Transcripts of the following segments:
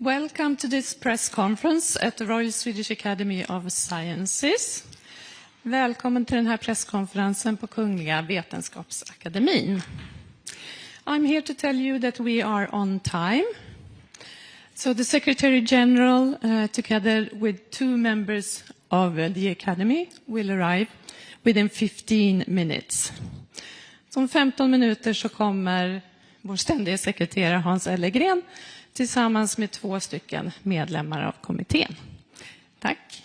Welcome to this press conference at the Royal Swedish Academy of Sciences. Välkommen till den här presskonferensen på Kungliga Vetenskapsakademin. I'm here to tell you that we are on time. So the Secretary General, together with 2 members of the Academy, will arrive within 15 minutes. Om 15 minuter så kommer vår ständiga sekreterare Hans Ellegren tillsammans med 2 stycken medlemmar av kommittén. Tack.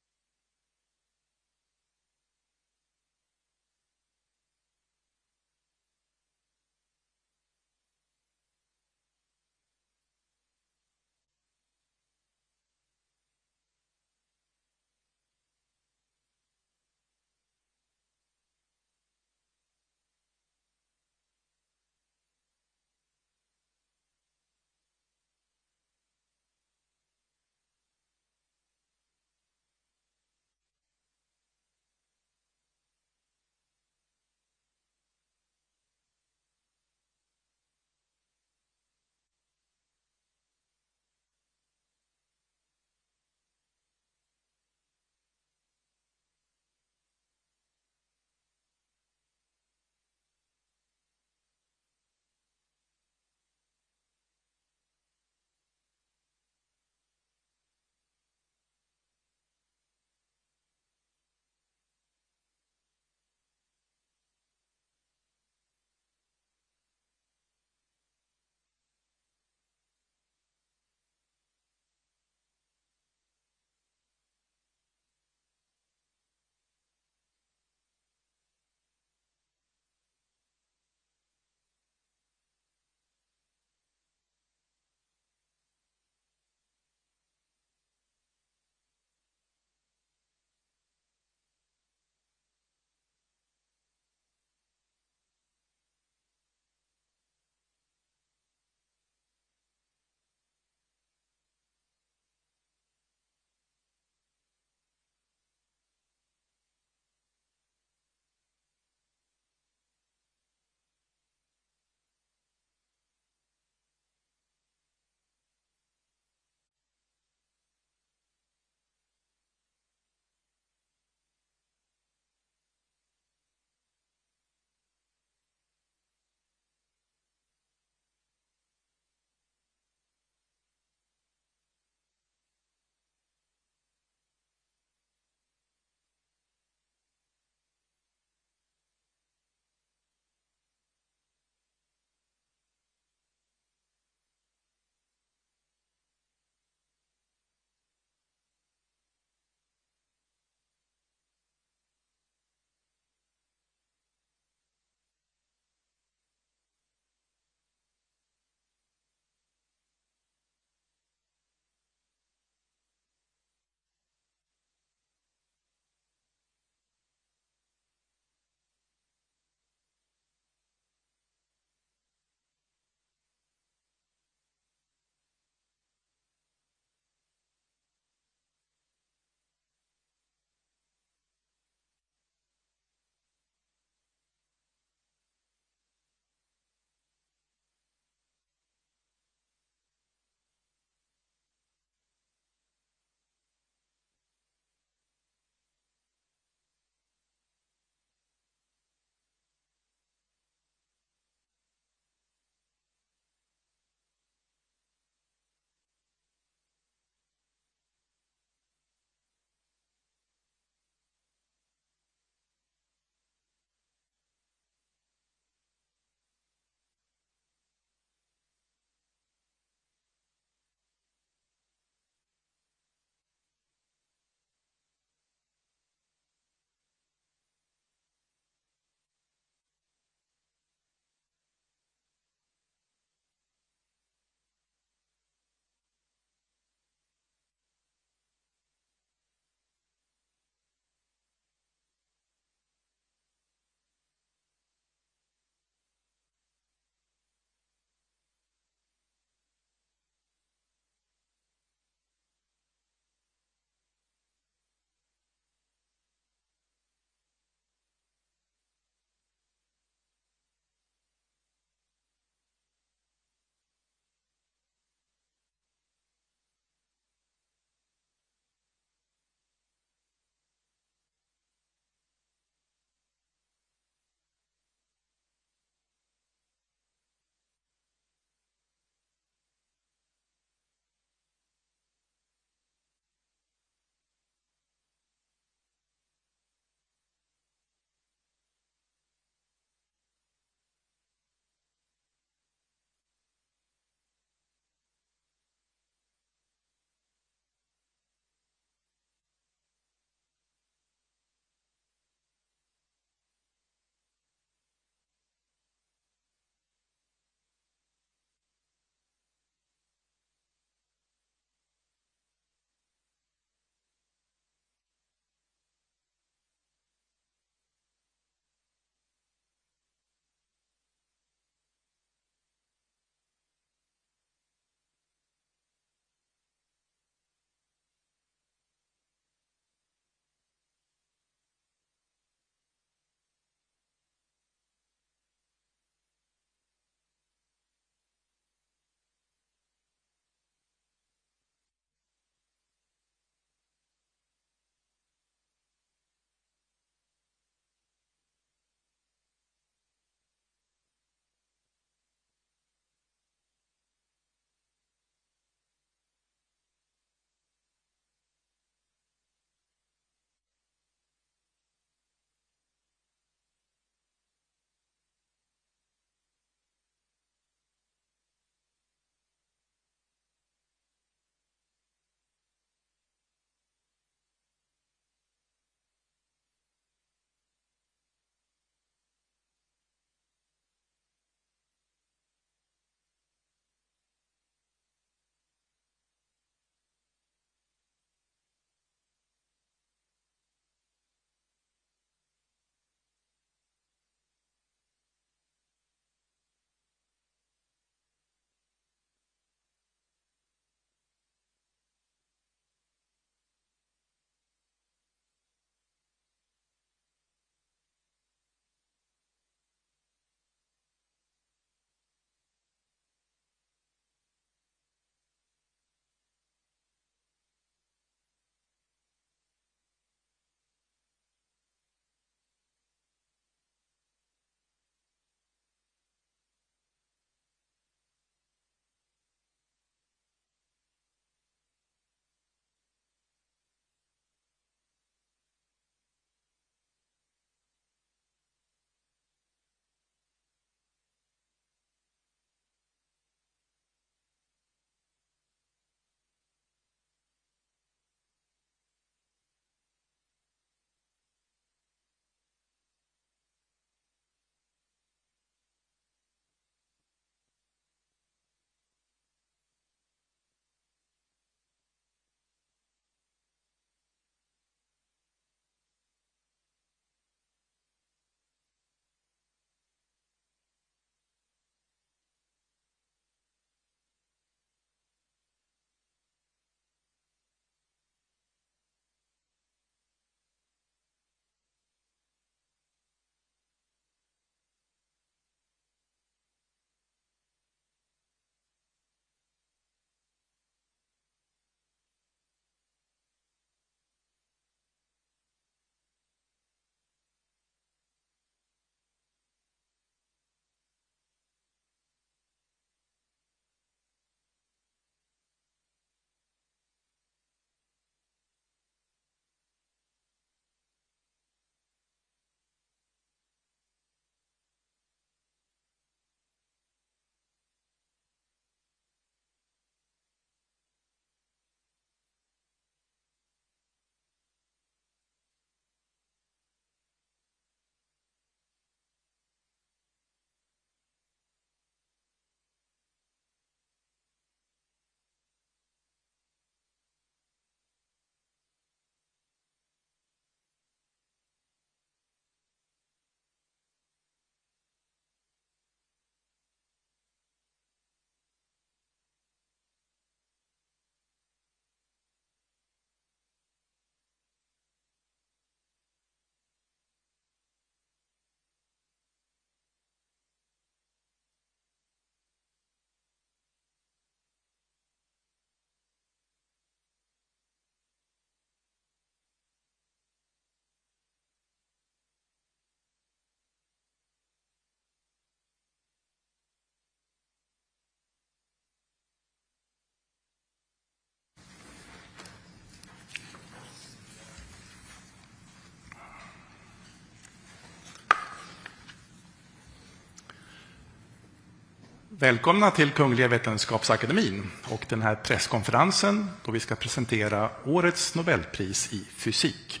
Välkomna till Kungliga Vetenskapsakademin och den här presskonferensen då vi ska presentera årets Nobelpris i fysik.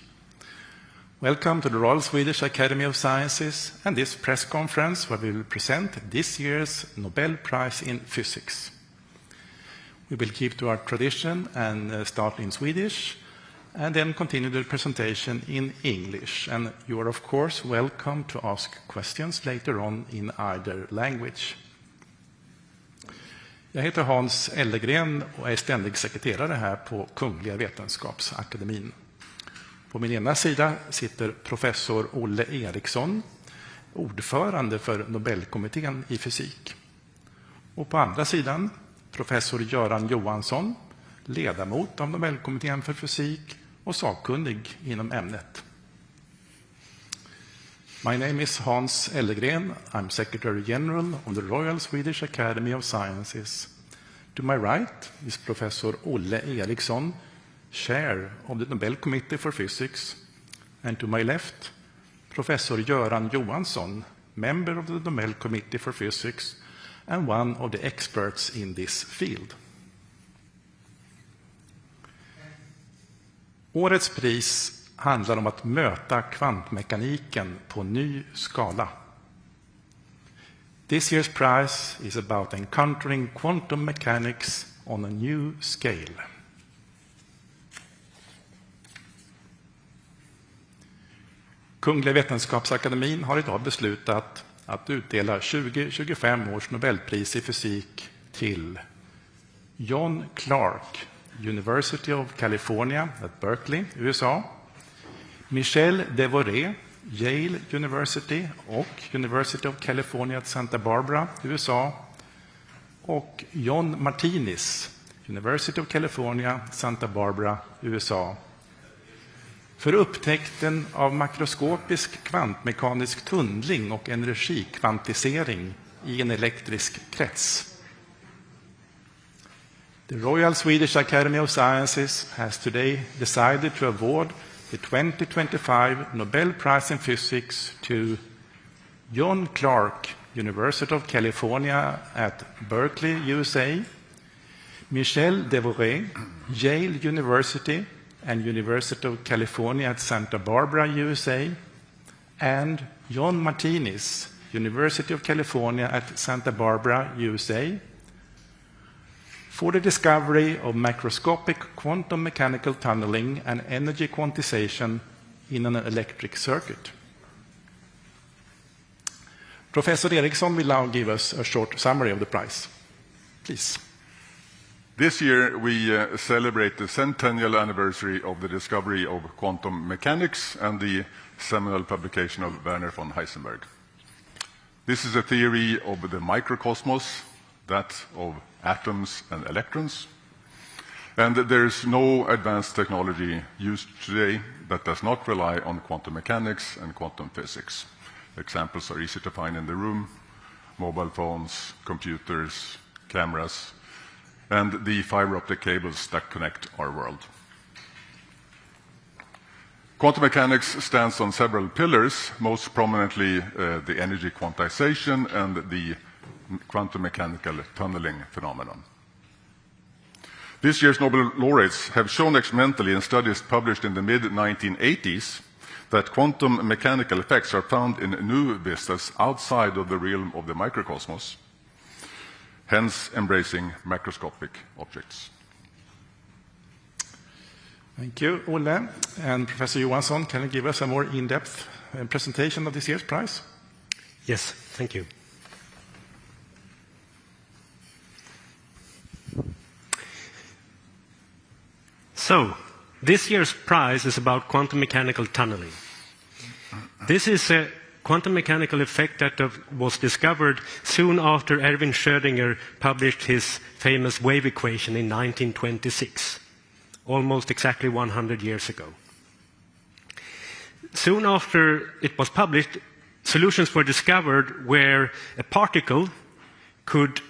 Welcome to the Royal Swedish Academy of Sciences and this press conference where we will present this year's Nobel Prize in Physics. We will keep to our tradition and start in Swedish and then continue the presentation in English. And you are of course welcome to ask questions later on in either language. Jag heter Hans Ellegren och är ständig sekreterare här på Kungliga Vetenskapsakademin. På min ena sida sitter professor Olle Eriksson, ordförande för Nobelkommittén i fysik. Och på andra sidan professor Göran Johansson, ledamot av Nobelkommittén för fysik och sakkunnig inom ämnet. My name is Hans Ellegren. I'm Secretary General of the Royal Swedish Academy of Sciences. To my right is Professor Olle Eriksson, Chair of the Nobel Committee for Physics. And to my left, Professor Göran Johansson, member of the Nobel Committee for Physics and one of the experts in this field. Årets pris handlar om att möta kvantmekaniken på ny skala. This year's prize is about encountering quantum mechanics on a new scale. Kungliga Vetenskapsakademin har idag beslutat att utdela 2025 års Nobelpris i fysik till John Clark, University of California at Berkeley, USA, Michel Devoré, Yale University och University of California at Santa Barbara, USA, och John Martinis, University of California, Santa Barbara, USA, för upptäckten av makroskopisk kvantmekanisk tunnling och energikvantisering i en elektrisk krets. The Royal Swedish Academy of Sciences has today decided to award the 2025 Nobel Prize in Physics to John Clark, University of California at Berkeley, USA, Michel Devoré, Yale University and University of California at Santa Barbara, USA, and John Martinis, University of California at Santa Barbara, USA, for the discovery of macroscopic quantum mechanical tunneling and energy quantization in an electric circuit. Professor Eriksson will now give us a short summary of the prize. Please. This year we celebrate the centennial anniversary of the discovery of quantum mechanics and the seminal publication of Werner von Heisenberg. This is a theory of the microcosmos, that of atoms and electrons, and there is no advanced technology used today that does not rely on quantum mechanics and quantum physics. Examples are easy to find in the room: mobile phones, computers, cameras, and the fiber optic cables that connect our world. Quantum mechanics stands on several pillars, most prominently the energy quantization and the quantum mechanical tunneling phenomenon. This year's Nobel laureates have shown experimentally in studies published in the mid-1980s that quantum mechanical effects are found in new vistas outside of the realm of the microcosmos, hence embracing macroscopic objects. Thank you, Olle. And Professor Johansson, can you give us a more in-depth presentation of this year's prize? Yes, thank you. So, this year's prize is about quantum mechanical tunneling. This is a quantum mechanical effect that was discovered soon after Erwin Schrödinger published his famous wave equation in 1926, almost exactly 100 years ago. Soon after it was published, solutions were discovered where a particle could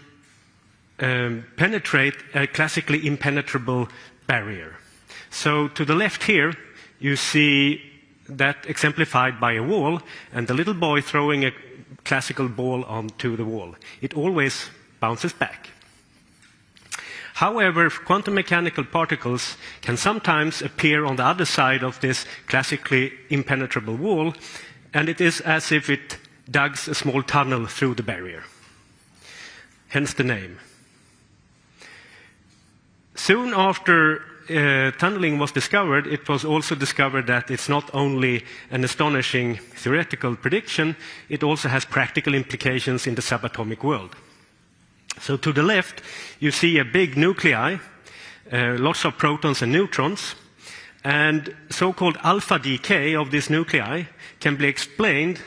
penetrate a classically impenetrable barrier. So to the left here, you see that exemplified by a wall, and the little boy throwing a classical ball onto the wall. It always bounces back. However, quantum mechanical particles can sometimes appear on the other side of this classically impenetrable wall, and it is as if it dug a small tunnel through the barrier. Hence the name. Soon after tunneling was discovered, it was also discovered that it's not only an astonishing theoretical prediction, it also has practical implications in the subatomic world. So to the left, you see a big nuclei, lots of protons and neutrons, and so-called alpha decay of this nuclei can be explained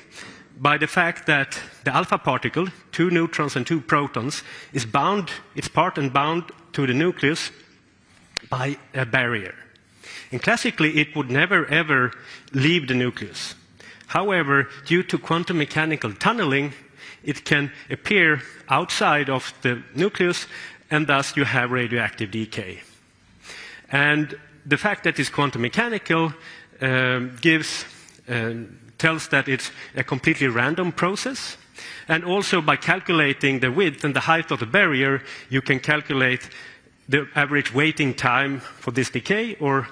by the fact that the alpha particle, 2 neutrons and 2 protons, is bound, it's part and bound to the nucleus by a barrier. And classically, it would never ever leave the nucleus. However, due to quantum mechanical tunneling, it can appear outside of the nucleus, and thus you have radioactive decay. And the fact that it's quantum mechanical tells that it's a completely random process. And also by calculating the width and the height of the barrier, you can calculate the average waiting time for this decay or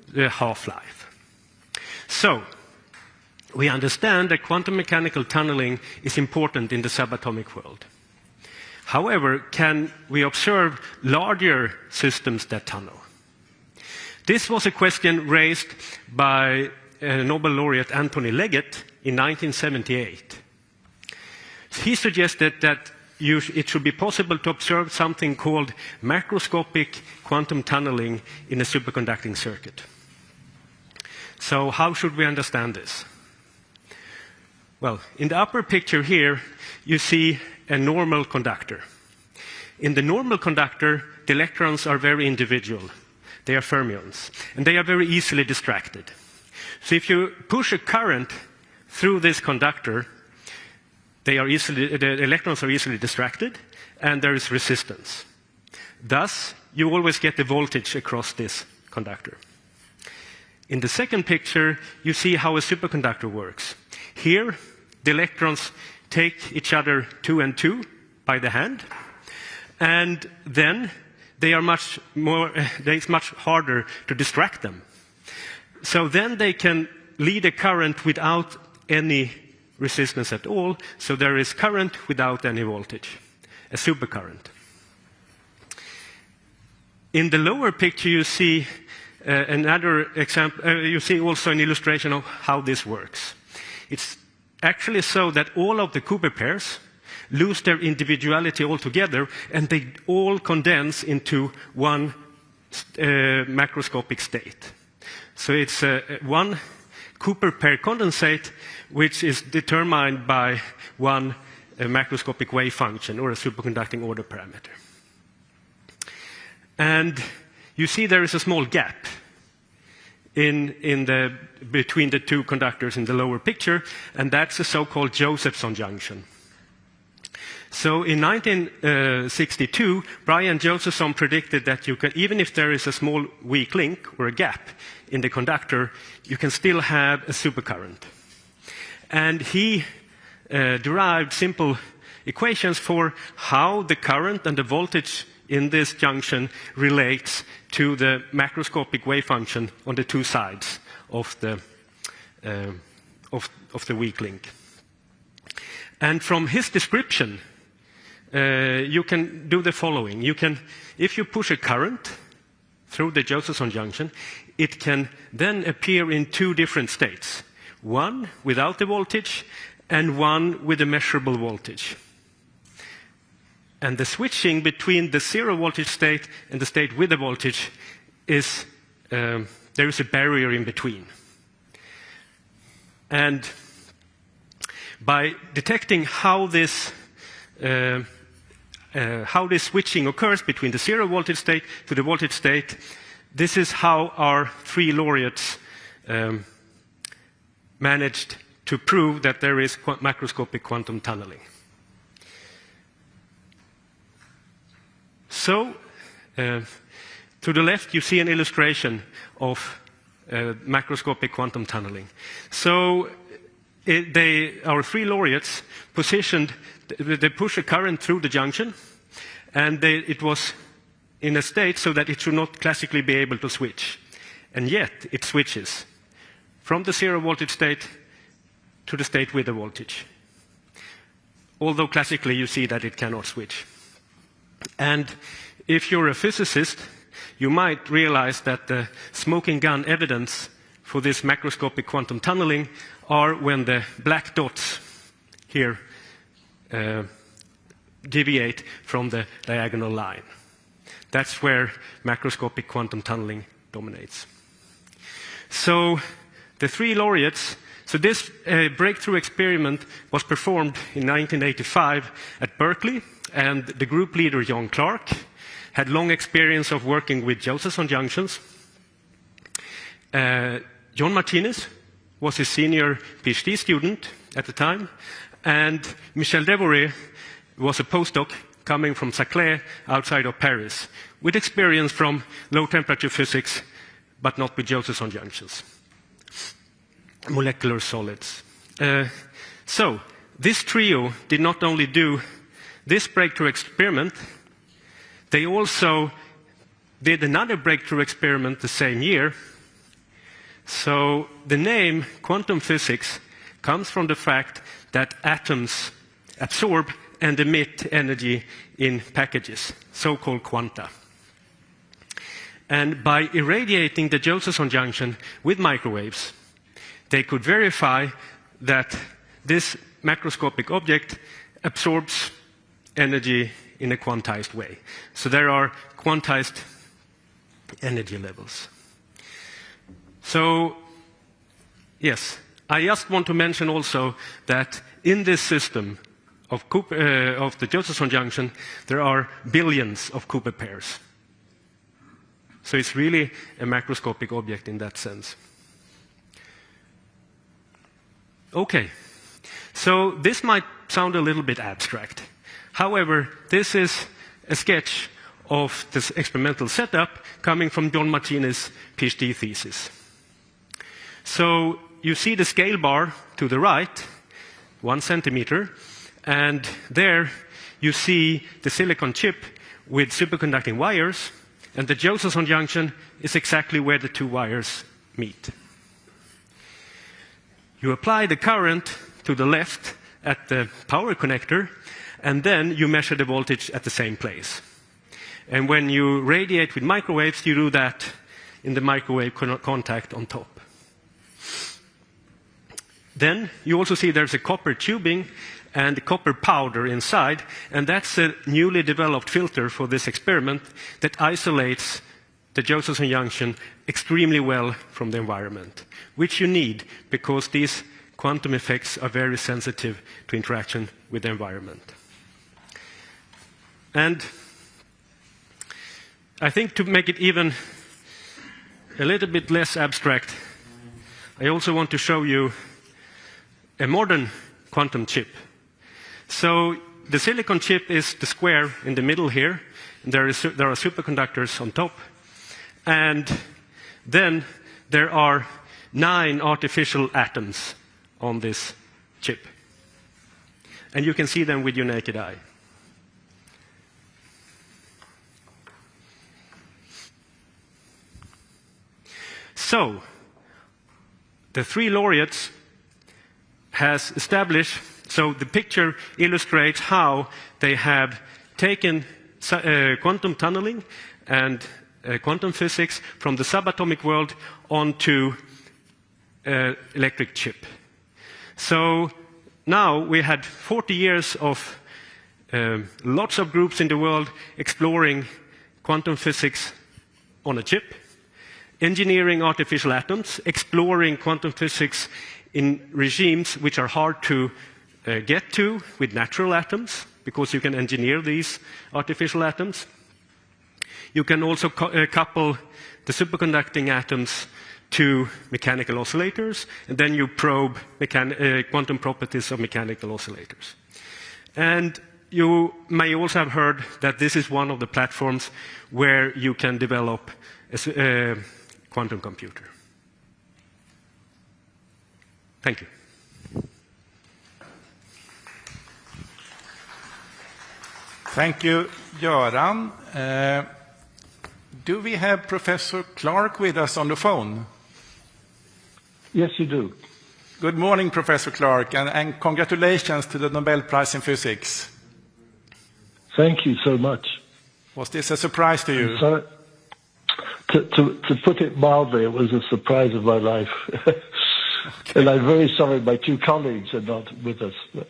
the half-life. So, we understand that quantum mechanical tunneling is important in the subatomic world. However, can we observe larger systems that tunnel? This was a question raised by Nobel laureate Anthony Leggett in 1978. He suggested that it should be possible to observe something called macroscopic quantum tunneling in a superconducting circuit. So how should we understand this? Well, in the upper picture here, you see a normal conductor. In the normal conductor, the electrons are very individual. They are fermions, and they are very easily distracted. So if you push a current through this conductor, the electrons are easily distracted, and there is resistance. Thus, you always get the voltage across this conductor. In the second picture, you see how a superconductor works. Here, the electrons take each other 2 and 2 by the hand, and then it's much harder to distract them. So then they can lead a current without any resistance at all, so there is current without any voltage, a supercurrent. In the lower picture, you see another example. You see also an illustration of how this works. It's actually so that all of the Cooper pairs lose their individuality altogether, and they all condense into one macroscopic state. So it's one Cooper pair condensate, which is determined by one macroscopic wave function or a superconducting order parameter. And you see there is a small gap between the two conductors in the lower picture, and that's a so-called Josephson junction. So in 1962, Brian Josephson predicted that you can, even if there is a small weak link or a gap in the conductor, you can still have a supercurrent. And he derived simple equations for how the current and the voltage in this junction relates to the macroscopic wave function on the two sides of the weak link. And from his description, you can do the following. If you push a current through the Josephson junction, it can then appear in two different states. One without the voltage, and one with a measurable voltage. And the switching between the zero voltage state and the state with the voltage is, there is a barrier in between. And by detecting how this switching occurs between the zero voltage state to the voltage state, this is how our three laureates managed to prove that there is macroscopic quantum tunneling. So, to the left, you see an illustration of macroscopic quantum tunneling. So, our three laureates positioned, they push a current through the junction, And it was in a state so that it should not classically be able to switch. And yet, it switches from the 0 voltage state to the state with the voltage. Although classically you see that it cannot switch. And if you're a physicist, you might realize that the smoking gun evidence for this macroscopic quantum tunneling are when the black dots here deviate from the diagonal line. That's where macroscopic quantum tunneling dominates. So the 3 laureates, so this breakthrough experiment was performed in 1985 at Berkeley, and the group leader, John Clark, had long experience of working with Josephson junctions. John Martinez was his senior PhD student at the time, and Michel Devoré was a postdoc coming from Saclay outside of Paris, with experience from low-temperature physics, but not with Josephson junctions, molecular solids. So this trio did not only do this breakthrough experiment, they also did another breakthrough experiment the same year. So the name quantum physics comes from the fact that atoms absorb and emit energy in packages, so-called quanta. And by irradiating the Josephson junction with microwaves, they could verify that this macroscopic object absorbs energy in a quantized way. So there are quantized energy levels. So, yes, I just want to mention also that in this system of the Josephson junction, there are billions of Cooper pairs. So it's really a macroscopic object in that sense. Okay, so this might sound a little bit abstract. However, this is a sketch of this experimental setup coming from John Martinez's PhD thesis. So you see the scale bar to the right, 1 centimeter, and there you see the silicon chip with superconducting wires, and the Josephson junction is exactly where the 2 wires meet. You apply the current to the left at the power connector, and then you measure the voltage at the same place. And when you radiate with microwaves, you do that in the microwave contact on top. Then you also see there's a copper tubing and copper powder inside, and that's a newly developed filter for this experiment that isolates the Josephson junction extremely well from the environment, which you need because these quantum effects are very sensitive to interaction with the environment. And I think to make it even a little bit less abstract, I also want to show you a modern quantum chip. So the silicon chip is the square in the middle here. And there are superconductors on top. And then there are 9 artificial atoms on this chip. And you can see them with your naked eye. So, the 3 laureates has established, so the picture illustrates how they have taken quantum tunneling and quantum physics from the subatomic world onto electric chip. So now we had 40 years of lots of groups in the world exploring quantum physics on a chip, engineering artificial atoms, exploring quantum physics in regimes which are hard to get to with natural atoms, because you can engineer these artificial atoms. You can also couple the superconducting atoms to mechanical oscillators, and then you probe quantum properties of mechanical oscillators. And you may also have heard that this is one of the platforms where you can develop a quantum computer. Thank you. Thank you, Göran. Do we have Professor Clark with us on the phone? Yes, you do. Good morning, Professor Clark, and congratulations to the Nobel Prize in Physics. Thank you so much. Was this a surprise to you? So, to put it mildly, it was a surprise of my life. Okay. And I'm very sorry my two colleagues are not with us. But...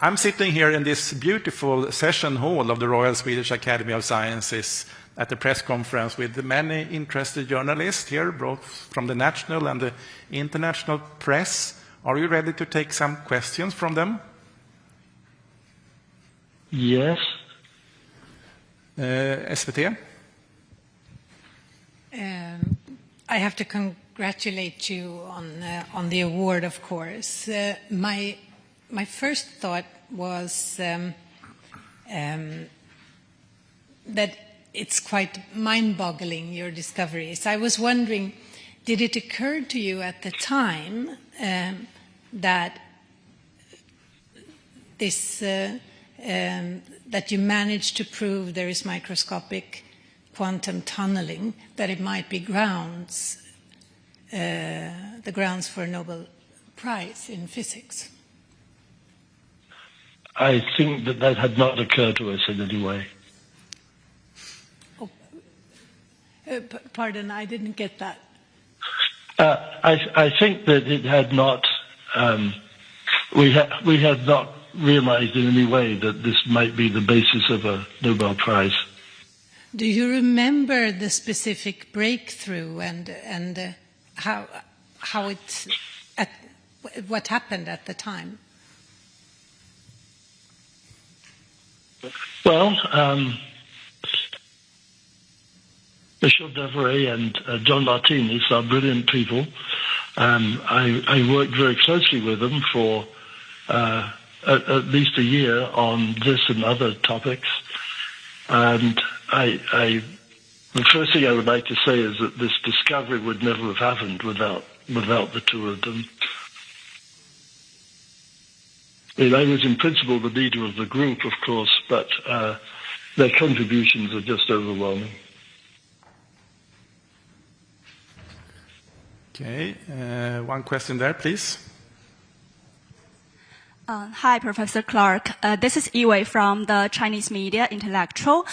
I'm sitting here in this beautiful session hall of the Royal Swedish Academy of Sciences at the press conference with many interested journalists here, both from the national and the international press. Are you ready to take some questions from them? Yes. SVT? I have to congratulate you on the award, of course. My first thought was that it's quite mind-boggling, your discoveries. I was wondering, did it occur to you at the time that that you managed to prove there is microscopic quantum tunneling, that it might be the grounds for a Nobel Prize in physics? I think that had not occurred to us in any way. Oh, pardon, I didn't get that. I think that it had not. We had not realized in any way that this might be the basis of a Nobel Prize. Do you remember the specific breakthrough and how what happened at the time? Well, Michel Devereux and John Martinez are brilliant people. I worked very closely with them for at least a year on this and other topics. And the first thing I would like to say is that this discovery would never have happened without the two of them. I was in principle the leader of the group, of course, but their contributions are just overwhelming. Okay, one question there, please. Hi, Professor Clark. This is Yiwei from the Chinese Media Intellectual.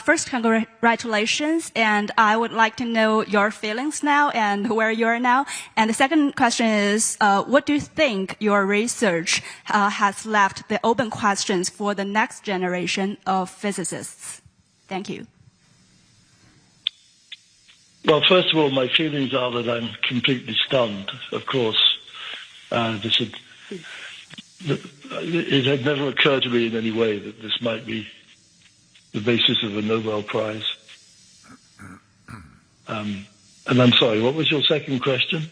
First, congratulations, and I would like to know your feelings now and where you are now. And the second question is, what do you think your research has left the open questions for the next generation of physicists? Thank you. Well, first of all, my feelings are that I'm completely stunned, of course. It had never occurred to me in any way that this might be the basis of a Nobel Prize. And I'm sorry, what was your second question?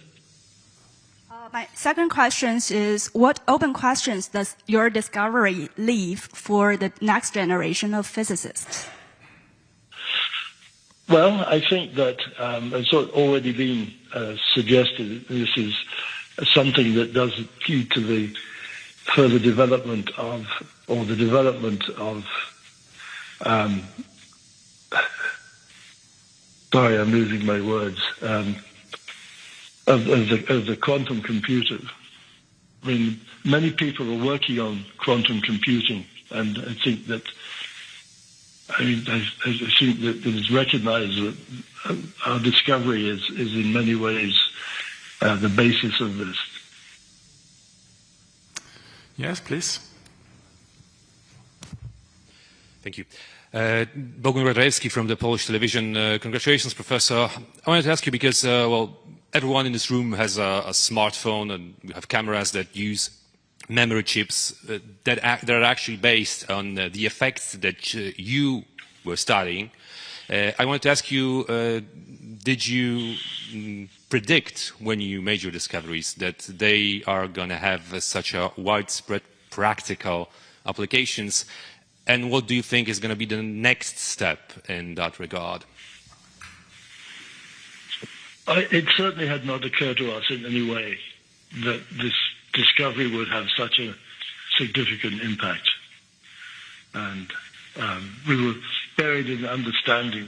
My second question is, what open questions does your discovery leave for the next generation of physicists? Well, I think that, it's already been suggested, this is something that does lead to the further development of, or the development of, sorry, I'm losing my words, of the quantum computer. I mean, many people are working on quantum computing, and I think that, I think that it is recognized that our discovery is in many ways the basis of this. Yes, please. Thank you. Bogdan Radrewski from the Polish television. Congratulations, Professor. I wanted to ask you because, well, everyone in this room has a smartphone, and we have cameras that use memory chips that are actually based on the effects that you were studying. I wanted to ask you, did you predict when you made your discoveries that they are going to have such a widespread practical applications? And what do you think is going to be the next step in that regard? It certainly had not occurred to us in any way that this discovery would have such a significant impact. And we were buried in understanding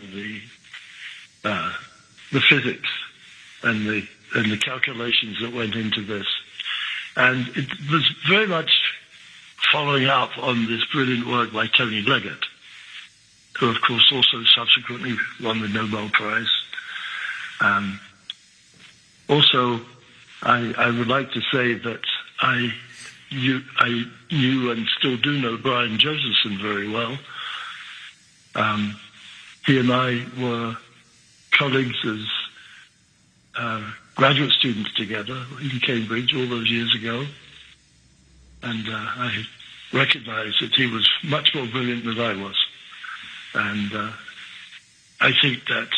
the physics and the calculations that went into this. And it was very much following up on this brilliant work by Tony Leggett, who of course also subsequently won the Nobel Prize. Also, I would like to say that I knew and still do know Brian Josephson very well. He and I were colleagues as graduate students together in Cambridge all those years ago. And I recognized that he was much more brilliant than I was. And I think that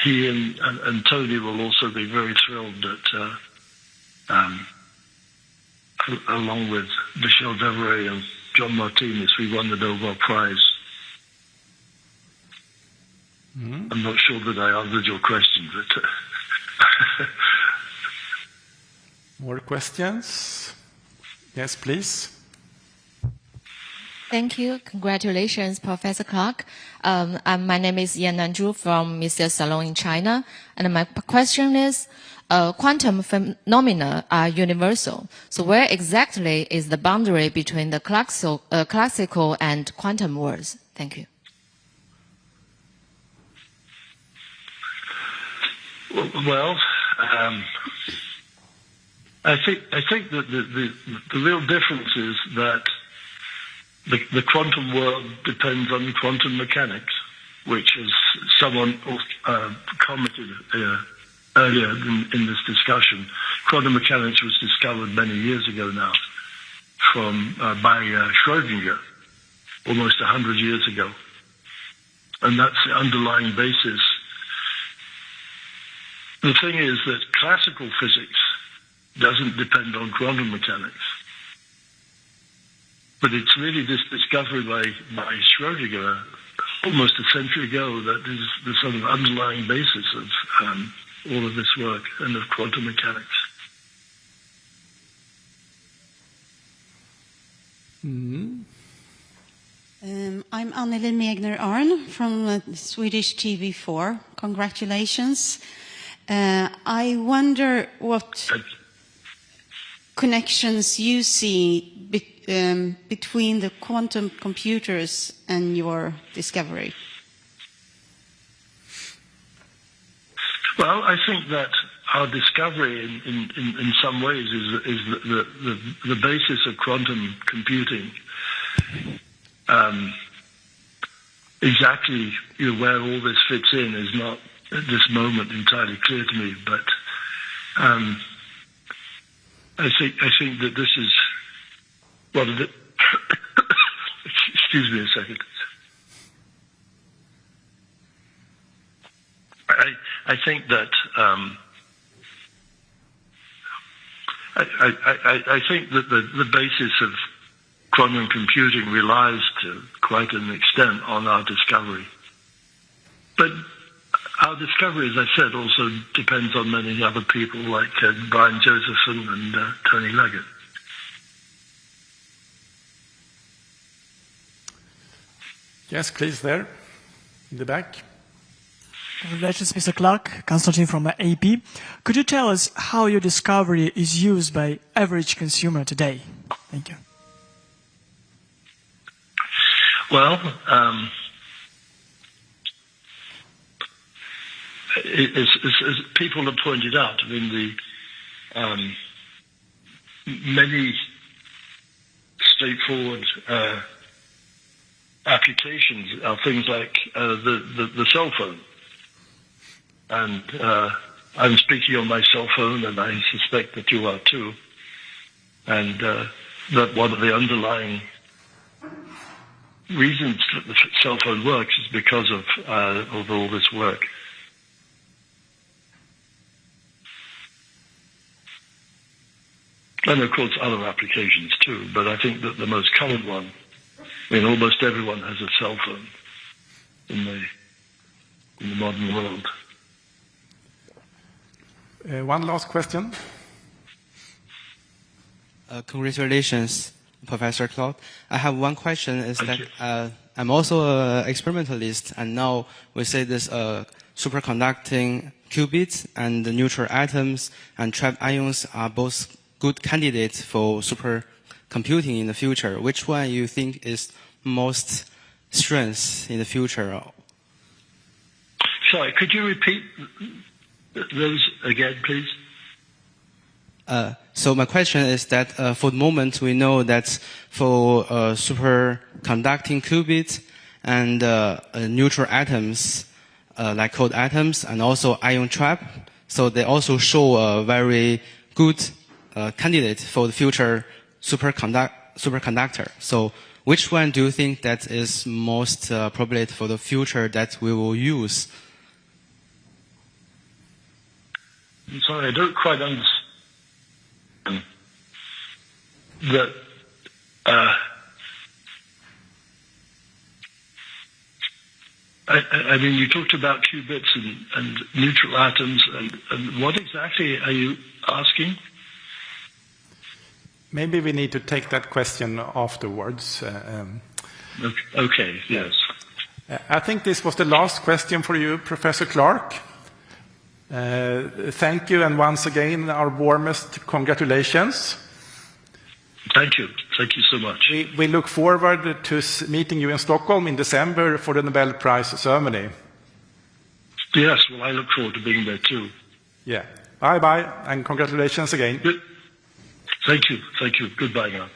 he and Tony will also be very thrilled that, along with Michel Devereux and John Martinez, we won the Nobel Prize. I'm not sure that I answered your question, but... More questions? Yes, please. Thank you. Congratulations, Professor Clark. My name is Yan Nanzhu from Mr. Salon in China. And my question is, quantum phenomena are universal. So where exactly is the boundary between the classical and quantum worlds? Thank you. Well, I think that the real difference is that the quantum world depends on quantum mechanics, which, as someone commented earlier in this discussion, quantum mechanics was discovered many years ago now by Schrödinger, almost 100 years ago. And that's the underlying basis. The thing is that classical physics doesn't depend on quantum mechanics. But it's really this discovery by Schrödinger almost a century ago that is the sort of underlying basis of all of this work and of quantum mechanics. I'm Anneli Megner-Arn from Swedish TV4. Congratulations. I wonder what connections you see between the quantum computers and your discovery. Well, I think that our discovery in some ways is the basis of quantum computing. Exactly where all this fits in is not at this moment entirely clear to me, but I think that this is what it. Excuse me a second. I think that I think that the basis of quantum computing relies to quite an extent on our discovery, but our discovery, as I said, also depends on many other people like Brian Josephson and Tony Leggett. Yes, please, there, in the back. Congratulations, Mr. Clark. Konstantin from AP. Could you tell us how your discovery is used by average consumer today? Thank you. Well, as people have pointed out, I mean, the many straightforward applications are things like the cell phone. And I'm speaking on my cell phone, and I suspect that you are too. And that one of the underlying reasons that the cell phone works is because of all this work. And of course other applications too, but I think that the most common one, I mean, almost everyone has a cell phone in the modern world. One last question. Congratulations. Professor Clark. I have one question. Is that I'm also an experimentalist, and now we say this superconducting qubits and the neutral atoms and trapped ions are both good candidates for supercomputing in the future. Which one you think is most strength in the future? Sorry, could you repeat those again, please? So my question is that for the moment we know that for superconducting qubits and neutral atoms, like cold atoms, and also ion trap, so they also show a very good candidate for the future superconductor. So which one do you think that is most appropriate for the future that we will use? I'm sorry, I don't quite understand that. I mean, you talked about qubits and neutral atoms, and what exactly are you asking? Maybe we need to take that question afterwards. Okay, yes. I think this was the last question for you, Professor Clark. Thank you, and once again, our warmest congratulations. Thank you. Thank you so much. We look forward to meeting you in Stockholm in December for the Nobel Prize ceremony. Yes, well, I look forward to being there too. Yeah. Bye-bye, and congratulations again. Thank you. Thank you. Goodbye now.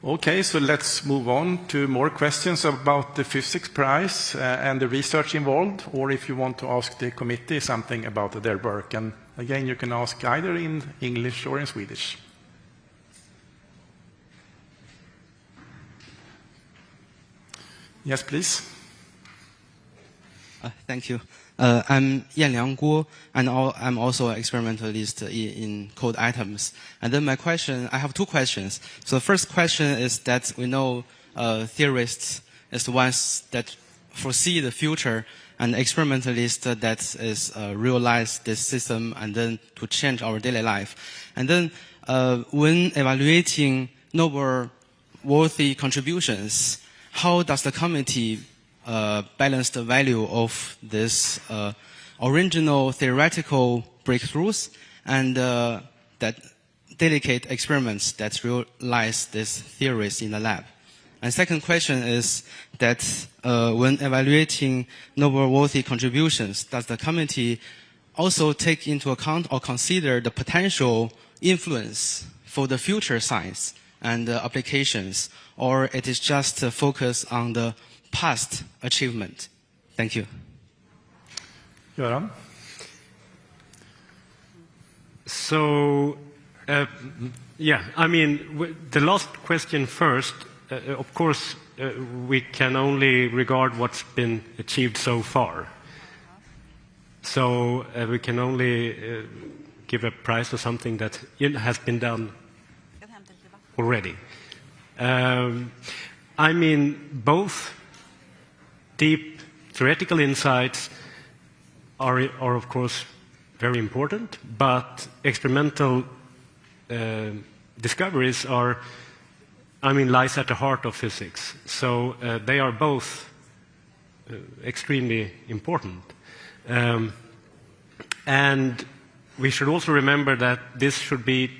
Okay, so let's move on to more questions about the physics prize and the research involved, or if you want to ask the committee something about their work. And again, you can ask either in English or in Swedish. Yes, please. Thank you. I'm Yanliang Guo, and I'm also an experimentalist in cold atoms. And then my question, I have two questions. So the first question is that we know theorists is the ones that foresee the future, and experimentalists that is realize this system and then to change our daily life. And then when evaluating Nobel-worthy contributions, how does the committee balance the value of this original theoretical breakthroughs and that delicate experiments that realize these theories in the lab? And second question is that when evaluating Nobel-worthy contributions, does the committee also take into account or consider the potential influence for the future science and applications, or it is just focus on the past achievement? Thank you. Göran? So, yeah, I mean, the last question first, of course, we can only regard what's been achieved so far. So we can only give a prize for something that has been done already. I mean, both deep theoretical insights are of course very important, but experimental discoveries are, I mean, lies at the heart of physics. So they are both extremely important. And we should also remember that this should be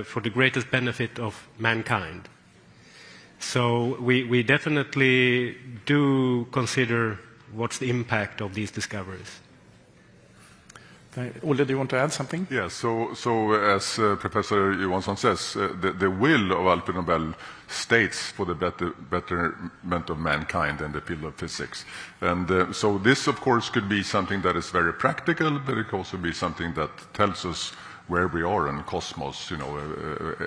for the greatest benefit of mankind. So we definitely do consider what's the impact of these discoveries. Olle, do you want to add something? Yes, so as Professor Johansson says, the will of Alfred Nobel states for the betterment of mankind in the field of physics. And so this, of course, could be something that is very practical, but it could also be something that tells us where we are in cosmos, you know,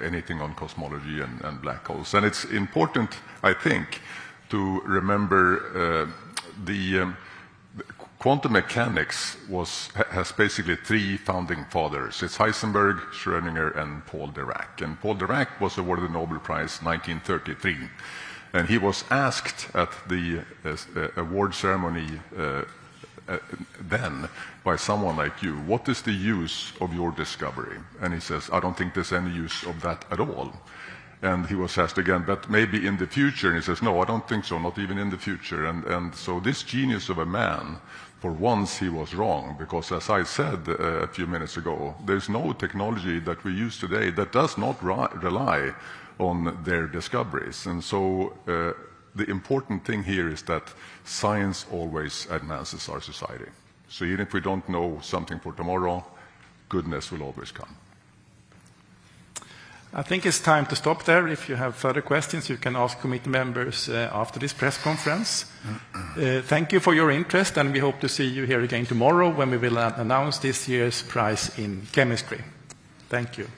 anything on cosmology and black holes. And it's important, I think, to remember the quantum mechanics has basically three founding fathers. It's Heisenberg, Schrödinger, and Paul Dirac. And Paul Dirac was awarded the Nobel Prize in 1933. And he was asked at the award ceremony then by someone like you, what is the use of your discovery? And he says, I don't think there's any use of that at all. And he was asked again, but maybe in the future? And he says, no, I don't think so, not even in the future. And so this genius of a man, for once he was wrong, because as I said a few minutes ago, there's no technology that we use today that does not rely on their discoveries. And so the important thing here is that science always advances our society. So even if we don't know something for tomorrow, goodness will always come. I think it's time to stop there. If you have further questions, you can ask committee members after this press conference. Thank you for your interest, and we hope to see you here again tomorrow when we will announce this year's prize in chemistry. Thank you.